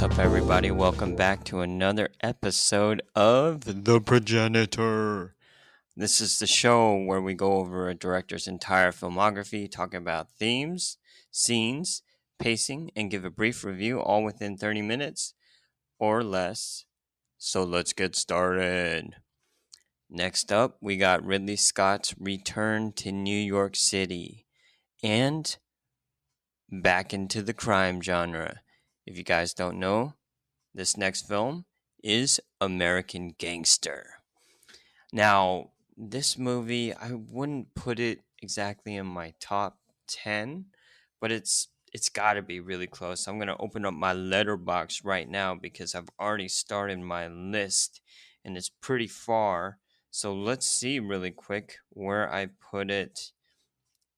What's up, everybody? Welcome back to another episode of The Progenitor. This is the show where we go over a director's entire filmography, talking about themes, scenes, pacing, and give a brief review, all within 30 minutes or less. So let's get started. Next up, we got Ridley Scott's return to New York City and back into the crime genre. If you guys don't know, this next film is American Gangster. Now, this movie, I wouldn't put it exactly in my top 10, but it's got to be really close. I'm going to open up my letterbox right now because I've already started my list and it's pretty far. So let's see really quick where I put it.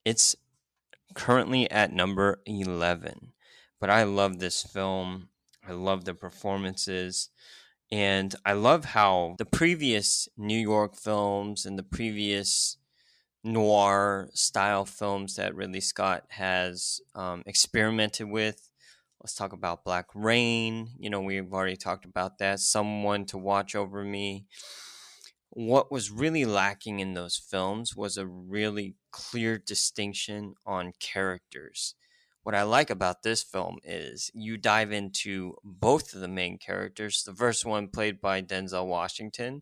It's currently at number 11. But I love this film. I love the performances. And I love how the previous New York films and the previous noir style films that Ridley Scott has experimented with. Let's talk about Black Rain. We've already talked about that. Someone to Watch Over Me. What was really lacking in those films was a really clear distinction on characters. What I like about this film is you dive into both of the main characters. The first one played by Denzel Washington,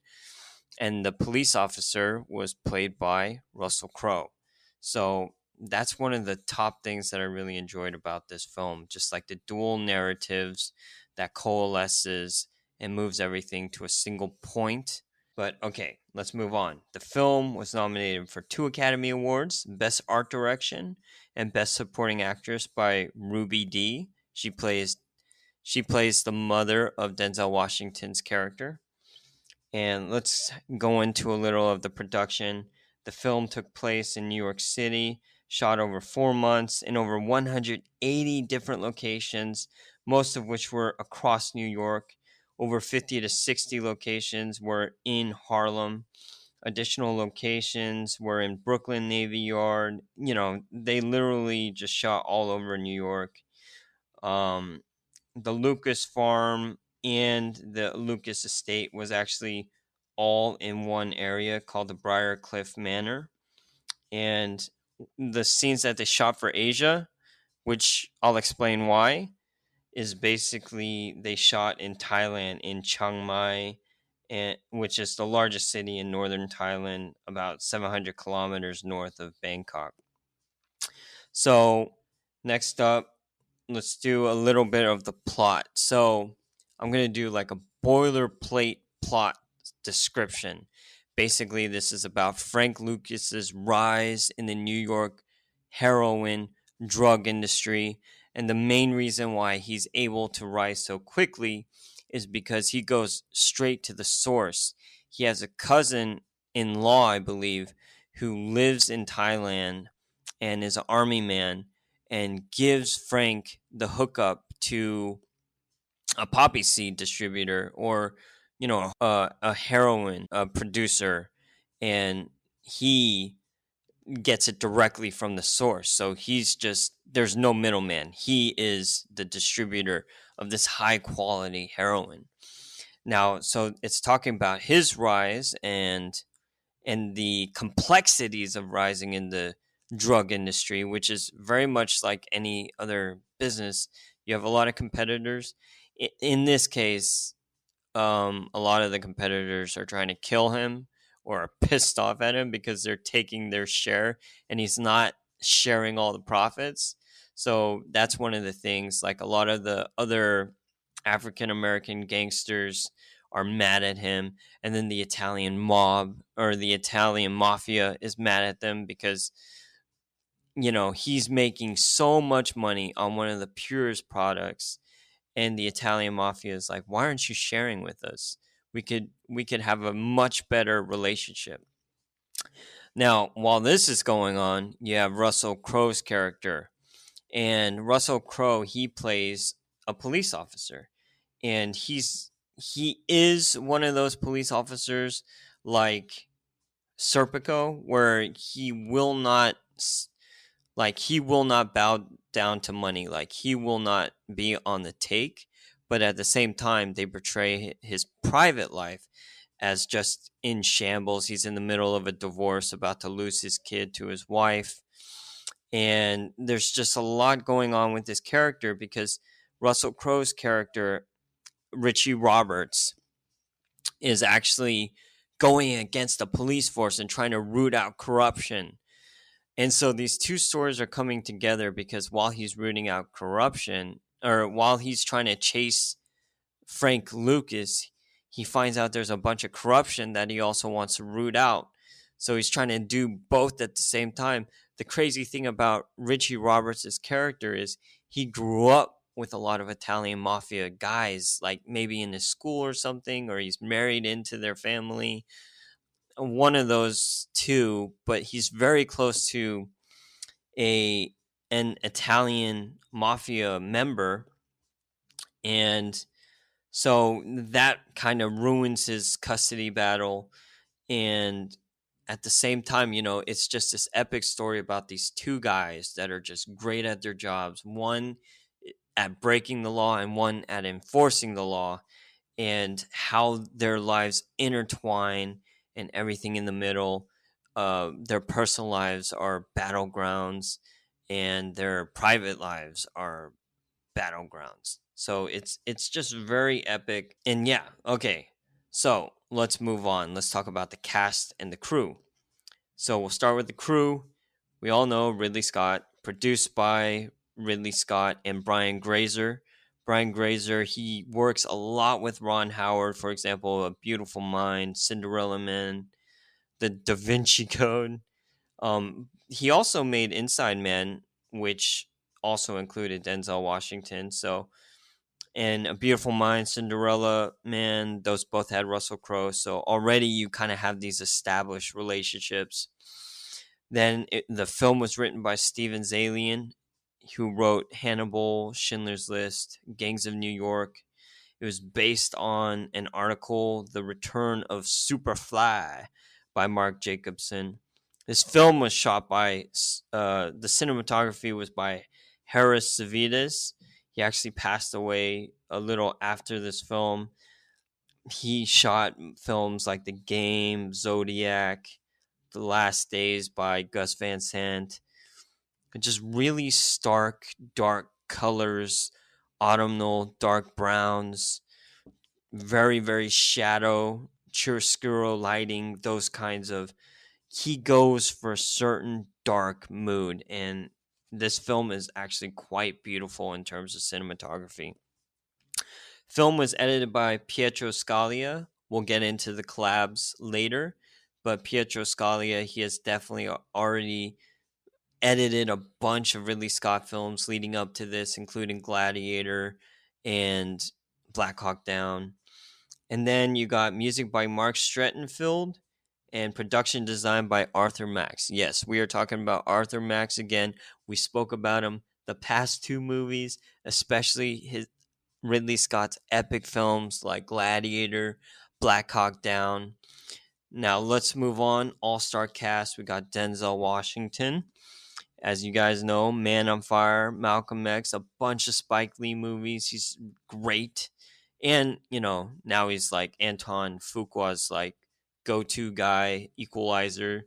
and the police officer was played by Russell Crowe. So that's one of the top things that I really enjoyed about this film, just like the dual narratives that coalesces and moves everything to a single point. But okay, let's move on. The film was nominated for 2 Academy Awards, Best Art Direction and Best Supporting Actress by Ruby Dee. She plays the mother of Denzel Washington's character. And let's go into a little of the production. The film took place in New York City, shot over 4 months in over 180 different locations, most of which were across New York. Over 50 to 60 locations were in Harlem. Additional locations were in Brooklyn Navy Yard. They literally just shot all over New York. The Lucas Farm and the Lucas Estate was actually all in one area called the Briarcliff Manor. And the scenes that they shot for Asia, which I'll explain why, is basically they shot in Thailand, in Chiang Mai, which is the largest city in northern Thailand, about 700 kilometers north of Bangkok. So next up, let's do a little bit of the plot. So I'm going to do like a boilerplate plot description. Basically, this is about Frank Lucas's rise in the New York heroin drug industry. And the main reason why he's able to rise so quickly is because he goes straight to the source. He has a cousin-in-law, I believe, who lives in Thailand and is an army man and gives Frank the hookup to a poppy seed distributor or, a heroin producer. And he gets it directly from the source. So there's no middleman. He is the distributor of this high quality heroin. Now, so it's talking about his rise and the complexities of rising in the drug industry, which is very much like any other business. You have a lot of competitors. In this case, a lot of the competitors are trying to kill him or are pissed off at him because they're taking their share and he's not sharing all the profits. So that's one of the things. Like a lot of the other African American gangsters are mad at him, and then the Italian mob or the Italian mafia is mad at them because he's making so much money on one of the purest products, and the Italian mafia is like, why aren't you sharing with us? We could have a much better relationship. Now, while this is going on, you have Russell Crowe's character, and Russell Crowe, he plays a police officer, and he is one of those police officers like Serpico, where he will not bow down to money. Like, he will not be on the take, but at the same time, they portray his private life as just in shambles. He's in the middle of a divorce, about to lose his kid to his wife. And there's just a lot going on with this character because Russell Crowe's character, Richie Roberts, is actually going against the police force and trying to root out corruption. And so these two stories are coming together because while he's rooting out corruption, or while he's trying to chase Frank Lucas, he finds out there's a bunch of corruption that he also wants to root out. So he's trying to do both at the same time. The crazy thing about Richie Roberts' character is he grew up with a lot of Italian mafia guys, like maybe in his school or something, or he's married into their family. One of those two, but he's very close to a an Italian mafia member, and so that kind of ruins his custody battle. And at the same time, it's just this epic story about these two guys that are just great at their jobs, one at breaking the law and one at enforcing the law, and how their lives intertwine and everything in the middle. Their personal lives are battlegrounds and their private lives are battlegrounds. So it's just very epic. And yeah, okay. So let's move on. Let's talk about the cast and the crew. So we'll start with the crew. We all know Ridley Scott, produced by Ridley Scott and Brian Grazer. Brian Grazer, he works a lot with Ron Howard, for example, A Beautiful Mind, Cinderella Man, The Da Vinci Code. He also made Inside Man, which also included Denzel Washington. So, and A Beautiful Mind, Cinderella Man, those both had Russell Crowe. So already you kind of have these established relationships. Then the film was written by Steven Zalian, who wrote Hannibal, Schindler's List, Gangs of New York. It was based on an article, The Return of Superfly, by Mark Jacobson. This film was shot by, the cinematography was by Harris Savides. He actually passed away a little after this film. He shot films like The Game, Zodiac, The Last Days by Gus Van Sant. Just really stark, dark colors, autumnal, dark browns, very, very shadow, chiaroscuro lighting, those kinds of. He goes for a certain dark mood, and this film is actually quite beautiful in terms of cinematography. Film was edited by Pietro Scalia. We'll get into the collabs later, but Pietro Scalia, he has definitely already edited a bunch of Ridley Scott films leading up to this, including Gladiator and Black Hawk Down. And then you got music by Mark Strettenfield and production design by Arthur Max. Yes, we are talking about Arthur Max again. We spoke about him the past two movies, especially his Ridley Scott's epic films like Gladiator, Black Hawk Down. Now let's move on. All-star cast. We got Denzel Washington. As you guys know, Man on Fire, Malcolm X, a bunch of Spike Lee movies. He's great. And, now he's like Anton Fuqua's like go-to guy, Equalizer,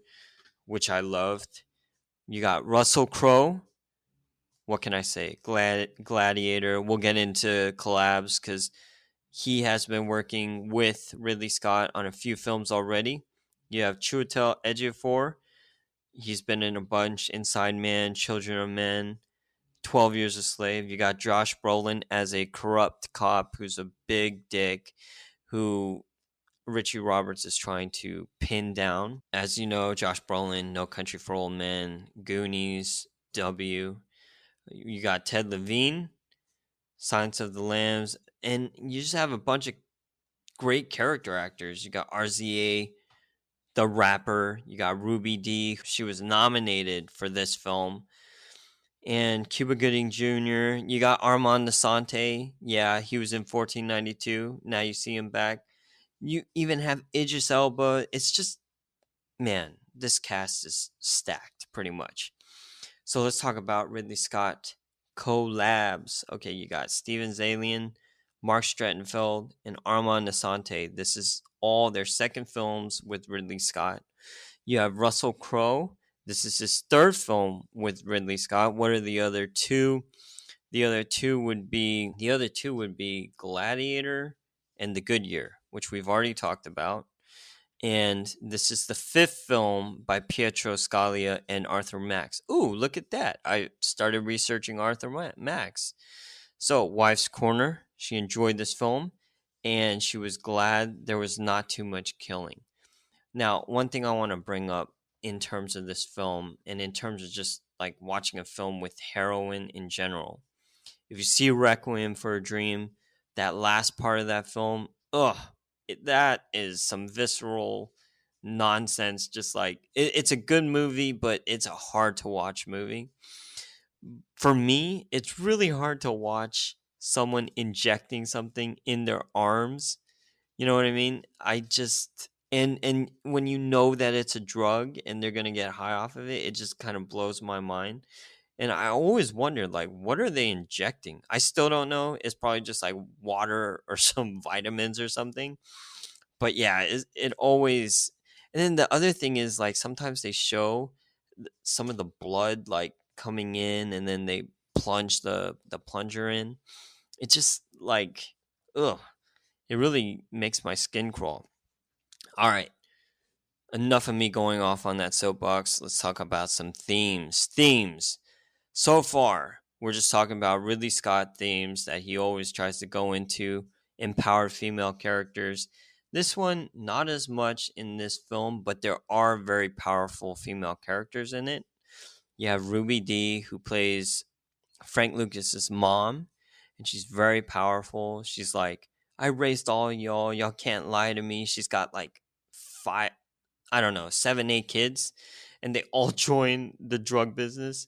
which I loved. You got Russell Crowe. What can I say? Gladiator. We'll get into collabs because he has been working with Ridley Scott on a few films already. You have Chiwetel Ejiofor. He's been in a bunch: Inside Man, Children of Men, 12 Years a Slave. You got Josh Brolin as a corrupt cop who's a big dick who Richie Roberts is trying to pin down. As you know, Josh Brolin, No Country for Old Men, Goonies, W. You got Ted Levine, Silence of the Lambs, and you just have a bunch of great character actors. You got RZA, the rapper. You got Ruby Dee. She was nominated for this film. And Cuba Gooding Jr. You got Armand Asante. Yeah, he was in 1492. Now you see him back. You even have Idris Elba. It's just, man, this cast is stacked pretty much. So let's talk about Ridley Scott collabs. Okay, you got Steven Zalian, Mark Strattenfeld, and Armand Assante. This is all their second films with Ridley Scott. You have Russell Crowe. This is his third film with Ridley Scott. What are the other two? The other two would be Gladiator and The Good Year, which we've already talked about. And this is the fifth film by Pietro Scalia and Arthur Max. Ooh, look at that. I started researching Arthur Max. So, Wife's Corner, she enjoyed this film and she was glad there was not too much killing. Now, one thing I want to bring up in terms of this film and in terms of just like watching a film with heroin in general, if you see Requiem for a Dream, that last part of that film, that is some visceral nonsense. Just like it's a good movie, but it's a hard to watch movie. For me, it's really hard to watch someone injecting something in their arms. You know what I mean? I just and when you know that it's a drug and they're gonna get high off of it, it just kind of blows my mind. And I always wondered, like, what are they injecting? I still don't know. It's probably just like water or some vitamins or something. But yeah, it always. And then the other thing is, like, sometimes they show some of the blood, like, coming in and then they plunge the plunger in. It just, like, ugh. It really makes my skin crawl. All right. Enough of me going off on that soapbox. Let's talk about some themes. Themes. So far, we're just talking about Ridley Scott themes that he always tries to go into, empowered female characters. This one, not as much in this film, but there are very powerful female characters in it. You have Ruby Dee, who plays Frank Lucas's mom, and she's very powerful. She's like, I raised all y'all. Y'all can't lie to me. She's got like five, I don't know, 7, 8 kids, and they all join the drug business.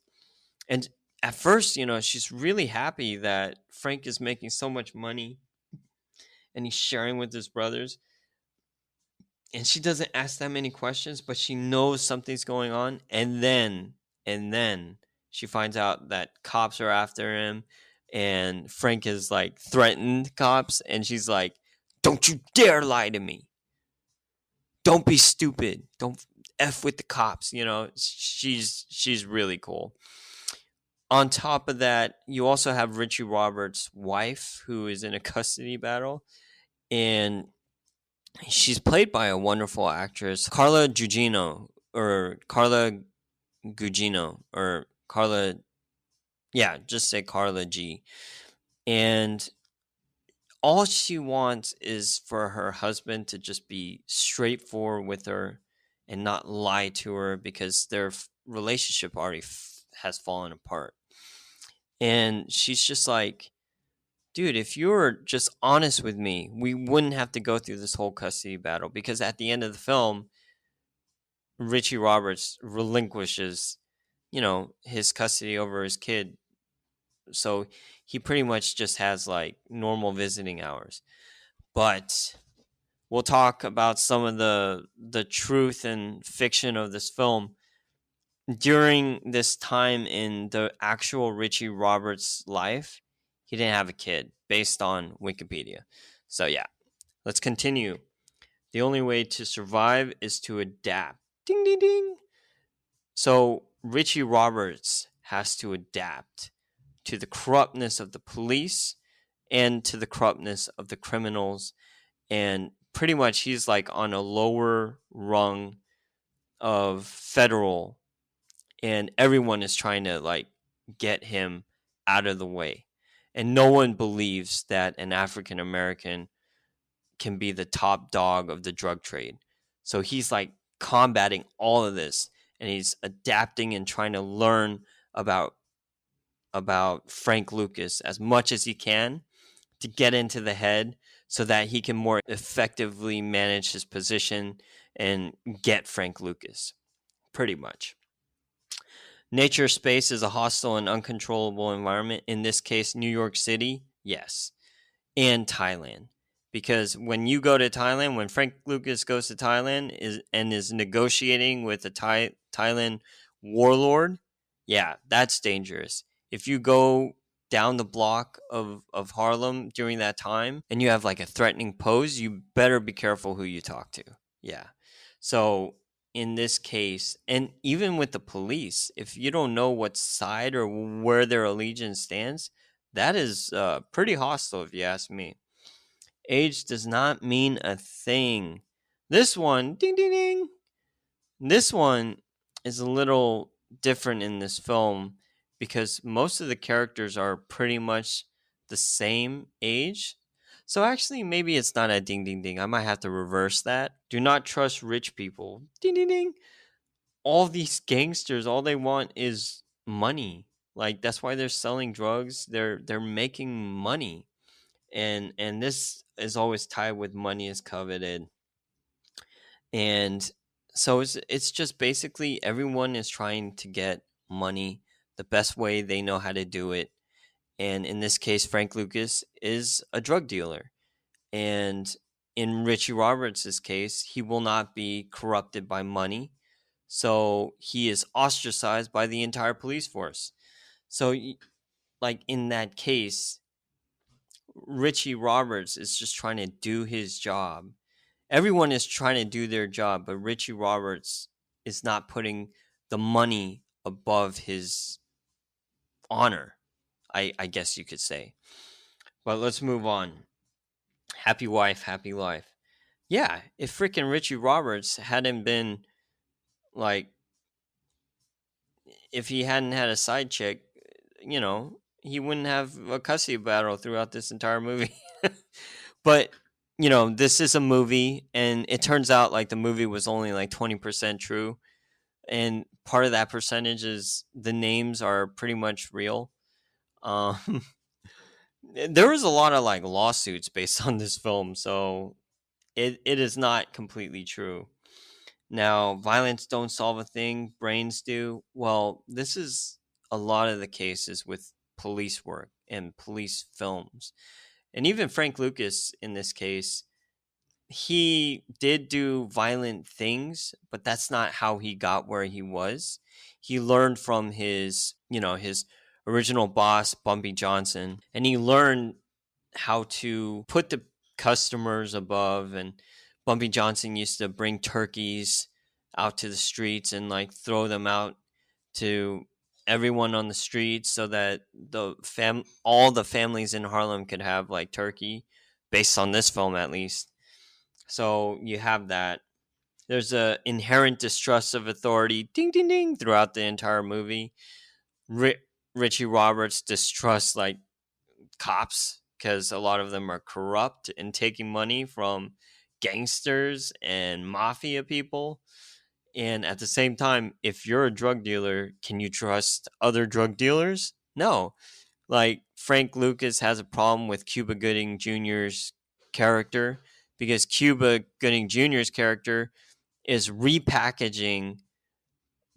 And at first, she's really happy that Frank is making so much money and he's sharing with his brothers. And she doesn't ask that many questions, but she knows something's going on. And then she finds out that cops are after him and Frank has like threatened cops. And she's like, don't you dare lie to me. Don't be stupid. Don't F with the cops. She's really cool. On top of that, you also have Richie Roberts' wife, who is in a custody battle, and she's played by a wonderful actress, Carla Gugino, or Carla Gugino, or Carla, yeah, just say Carla G. And all she wants is for her husband to just be straightforward with her and not lie to her because their relationship already has fallen apart. And she's just like, dude, if you were just honest with me, we wouldn't have to go through this whole custody battle. Because at the end of the film, Richie Roberts relinquishes, his custody over his kid. So he pretty much just has like normal visiting hours. But we'll talk about some of the truth and fiction of this film. During this time in the actual Richie Roberts' life, he didn't have a kid, based on Wikipedia. So yeah, let's continue. The only way to survive is to adapt. Ding, ding, ding. So Richie Roberts has to adapt to the corruptness of the police and to the corruptness of the criminals. And pretty much he's like on a lower rung of federal, and everyone is trying to like get him out of the way. And no one believes that an African American can be the top dog of the drug trade. So he's like combating all of this, and he's adapting and trying to learn about Frank Lucas as much as he can to get into the head so that he can more effectively manage his position and get Frank Lucas, pretty much. Nature space is a hostile and uncontrollable environment. In this case, New York City, yes, and Thailand. Because when you go to Thailand, when Frank Lucas goes to Thailand is negotiating with a Thailand warlord, yeah, that's dangerous. If you go down the block of Harlem during that time and you have like a threatening pose, you better be careful who you talk to. Yeah. So in this case, and even with the police, if you don't know what side or where their allegiance stands, that is pretty hostile, if you ask me. Age does not mean a thing. This one, ding ding ding. This one is a little different in this film because most of the characters are pretty much the same age. So actually, maybe it's not a ding ding ding. I might have to reverse that. Do not trust rich people. Ding ding ding. All these gangsters, all they want is money. Like that's why they're selling drugs. They're making money, and this is always tied with money is coveted. And so it's just basically everyone is trying to get money the best way they know how to do it. And in this case, Frank Lucas is a drug dealer. And in Richie Roberts' case, he will not be corrupted by money. So he is ostracized by the entire police force. So, like in that case, Richie Roberts is just trying to do his job. Everyone is trying to do their job, but Richie Roberts is not putting the money above his honor, I guess you could say. But let's move on. Happy wife, happy life. Yeah, if freaking Richie Roberts hadn't been like, if he hadn't had a side chick, he wouldn't have a custody battle throughout this entire movie. But this is a movie, and it turns out like the movie was only like 20% true, and part of that percentage is the names are pretty much real. Um, there was a lot of like lawsuits based on this film, so it is not completely true. Now, violence don't solve a thing, brains do. Well, this is a lot of the cases with police work and police films. And even Frank Lucas in this case, he did do violent things, but that's not how he got where he was. He learned from his original boss, Bumpy Johnson, and he learned how to put the customers above. And Bumpy Johnson used to bring turkeys out to the streets and like throw them out to everyone on the streets so that all the families in Harlem could have like turkey, based on this film at least. So you have that. There's a inherent distrust of authority, ding ding ding, throughout the entire movie. Ri- Richie Roberts distrusts like cops because a lot of them are corrupt and taking money from gangsters and mafia people. And at the same time, if you're a drug dealer, can you trust other drug dealers? No. Like Frank Lucas has a problem with Cuba Gooding Jr.'s character because Cuba Gooding Jr.'s character is repackaging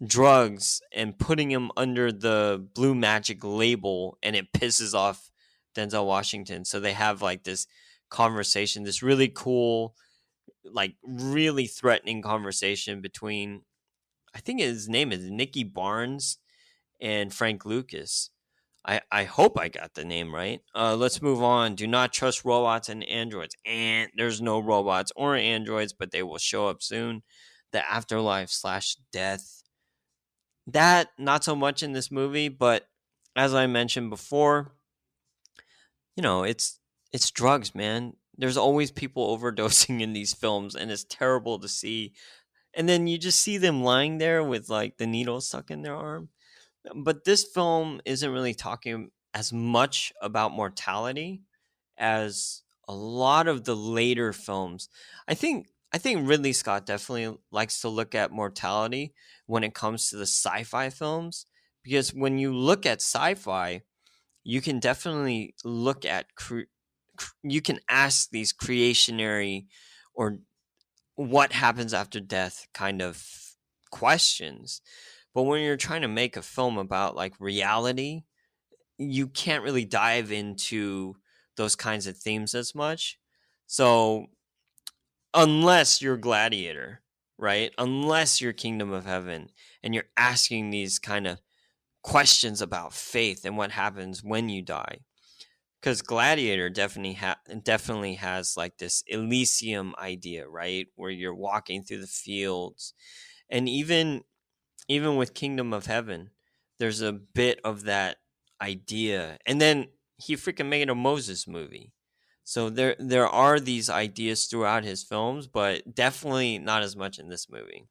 drugs and putting them under the Blue Magic label, and it pisses off Denzel Washington. So they have like this conversation, this really cool, like really threatening conversation between, I think his name is Nicky Barnes and Frank Lucas. I hope I got the name right. Let's move on. Do not trust robots and androids. And there's no robots or androids, but they will show up soon. The afterlife slash death. That not so much in this movie, but as I mentioned before, it's drugs, man. There's always people overdosing in these films, and it's terrible to see. And then you just see them lying there with like the needle stuck in their arm. But this film isn't really talking as much about mortality as a lot of the later films. I think Ridley Scott definitely likes to look at mortality when it comes to the sci-fi films, because when you look at sci-fi, you can definitely look at you can ask these creationary or what happens after death kind of questions. But when you're trying to make a film about like reality, you can't really dive into those kinds of themes as much. So unless you're Gladiator, right? Unless you're Kingdom of Heaven and you're asking these kind of questions about faith and what happens when you die. Because Gladiator definitely has like this Elysium idea, right, where you're walking through the fields, and even with Kingdom of Heaven, there's a bit of that idea. And then he freaking made a Moses movie. So there are these ideas throughout his films, but definitely not as much in this movie.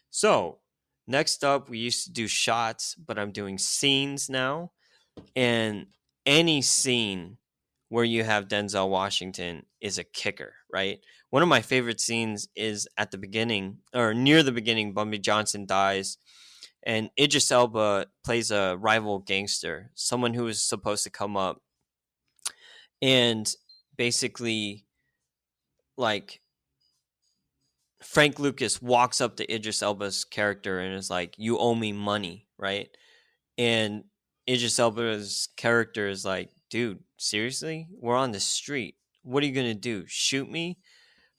So, next up we used to do shots, but I'm doing scenes now. And any scene where you have Denzel Washington is a kicker, right? One of my favorite scenes is at the beginning or near the beginning. Bumpy Johnson dies, and Idris Elba plays a rival gangster, someone who is supposed to come up and basically, like, Frank Lucas walks up to Idris Elba's character and is like, "You owe me money," right? And Idris Elba's character is like, "Dude, seriously? We're on the street. What are you gonna do? Shoot me?"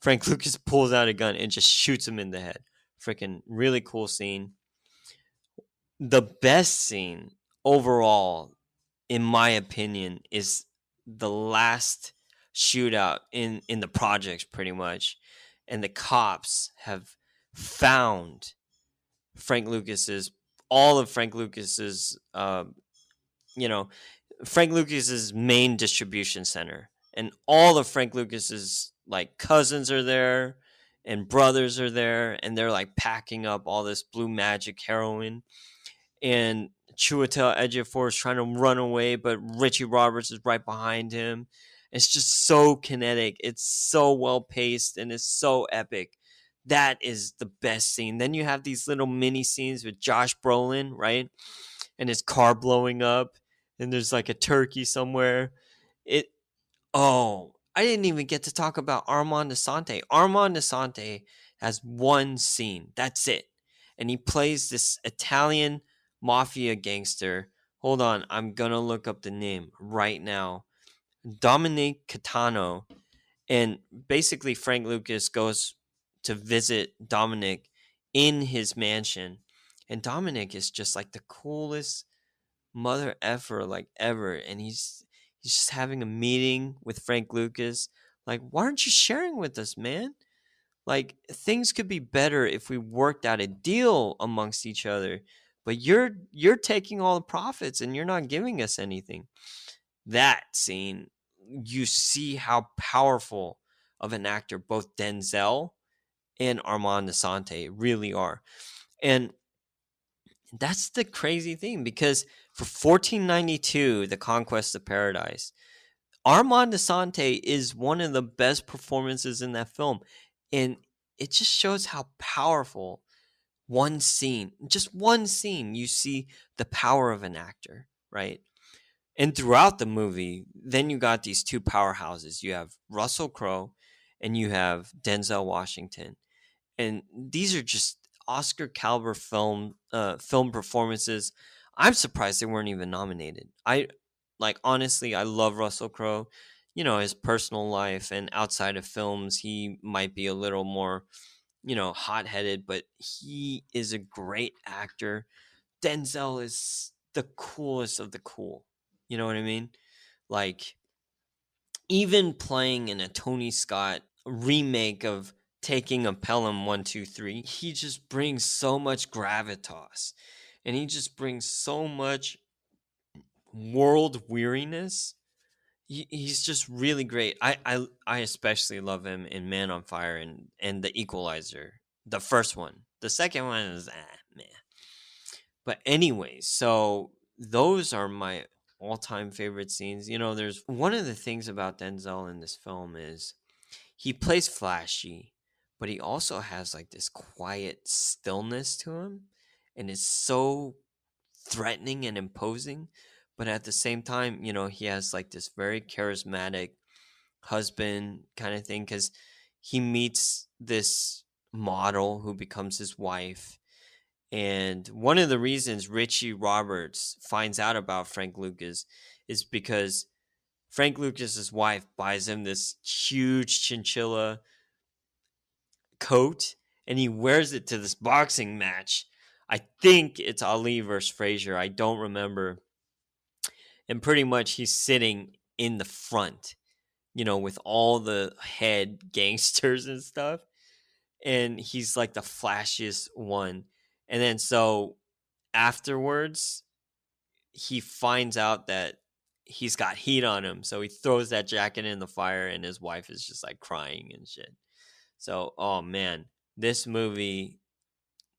Frank Lucas pulls out a gun and just shoots him in the head. Freaking really cool scene. The best scene overall, in my opinion, is the last shootout in the projects, pretty much, and the cops have found Frank Lucas's all of Frank Lucas's you know Frank Lucas's main distribution center, and all of Frank Lucas's like cousins are there and brothers are there, and they're like packing up all this blue magic heroin, and Chiwetel Ejiofor is trying to run away, but Richie Roberts is right behind him. It's just so kinetic. It's so well paced, and it's so epic. That is the best scene. Then you have these little mini scenes with Josh Brolin, right? And his car blowing up, and there's like a turkey somewhere. It Oh, I didn't even get to talk about Armand Asante. Armand Asante has one scene. That's it. And he plays this Italian mafia gangster. Hold on, I'm going to look up the name right now. Dominic Catano. And basically, Frank Lucas goes to visit Dominic in his mansion. And Dominic is just like the coolest mother effer like ever, and he's just having a meeting with Frank Lucas. Like, why aren't you sharing with us, man? Like, things could be better if we worked out a deal amongst each other, but you're taking all the profits and you're not giving us anything. That scene, you see how powerful of an actor both Denzel and Armand Asante really are. And that's the crazy thing, because for 1492, The Conquest of Paradise, Armand Asante is one of the best performances in that film. And it just shows how powerful just one scene, you see the power of an actor, right? And throughout the movie, then you got these two powerhouses. You have Russell Crowe and you have Denzel Washington, and these are just Oscar caliber film performances. I'm surprised they weren't even nominated. I like honestly, I love Russell Crowe. His personal life and outside of films, he might be a little more, hot headed, but he is a great actor. Denzel is the coolest of the cool. You know what I mean? Like, even playing in a Tony Scott remake of Taking a Pelham 123, he just brings so much gravitas, and he just brings so much world weariness. He's just really great. I especially love him in Man on Fire and The Equalizer, the first one. The second one is man. But anyways, so those are my all-time favorite scenes. There's one of the things about Denzel in this film is he plays flashy, but he also has like this quiet stillness to him, and it's so threatening and imposing. But at the same time, he has like this very charismatic husband kind of thing, because he meets this model who becomes his wife. And one of the reasons Richie Roberts finds out about Frank Lucas is because Frank Lucas's wife buys him this huge chinchilla coat, and he wears it to this boxing match. I think it's Ali versus Frazier. I don't remember. And pretty much he's sitting in the front, with all the head gangsters and stuff. And he's like the flashiest one. And then so afterwards, he finds out that he's got heat on him. So he throws that jacket in the fire, and his wife is just like crying and shit. So, oh man, this movie,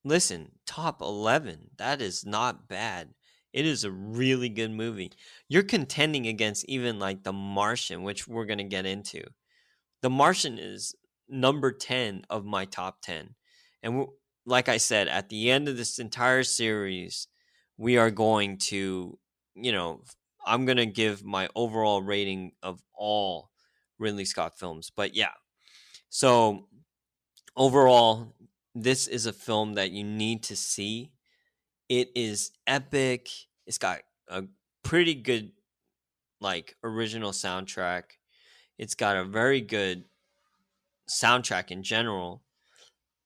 listen, top 11. That is not bad. It is a really good movie. You're contending against even like The Martian, which we're going to get into. The Martian is number 10 of my top 10. And like I said, at the end of this entire series, we are going to, you know, I'm going to give my overall rating of all Ridley Scott films. But yeah, so overall, this is a film that you need to see. It is epic. It's got a pretty good, like, original soundtrack. It's got a very good soundtrack in general.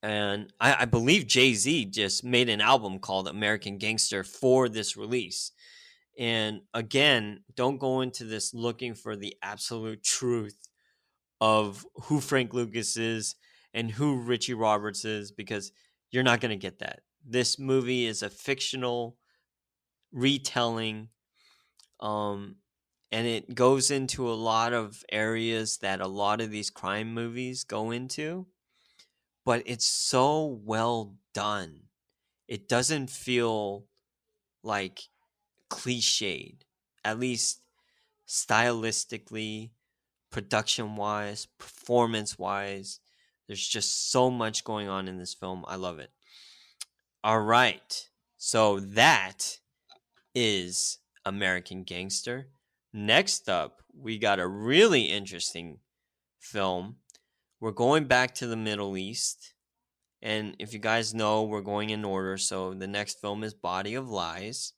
And I believe Jay-Z just made an album called American Gangster for this release. And again, don't go into this looking for the absolute truth of who Frank Lucas is and who Richie Roberts is, because you're not going to get that. This movie is a fictional retelling, um, and it goes into a lot of areas that a lot of these crime movies go into, but it's so well done. It doesn't feel like cliched, at least stylistically, production wise, performance wise. There's just so much going on in this film. I love it. All right. So that is American Gangster. Next up, we got a really interesting film. We're going back to the Middle East. And if you guys know, we're going in order. So the next film is Body of Lies.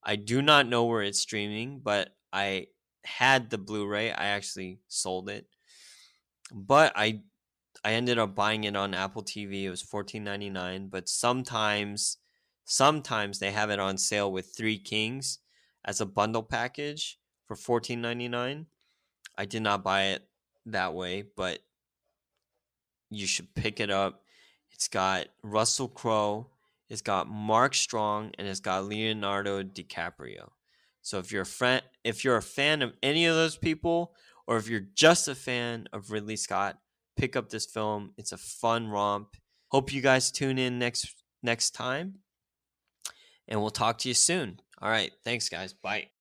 I do not know where it's streaming, but I had the Blu-ray. I actually sold it. But I ended up buying it on Apple TV. It was $14.99, but sometimes they have it on sale with Three Kings as a bundle package for $14.99. I did not buy it that way, but you should pick it up. It's got Russell Crowe, it's got Mark Strong, and it's got Leonardo DiCaprio. So if you're a fan of any of those people, or if you're just a fan of Ridley Scott, pick up this film. It's a fun romp. Hope you guys tune in next time, and we'll talk to you soon. All right, thanks guys. Bye.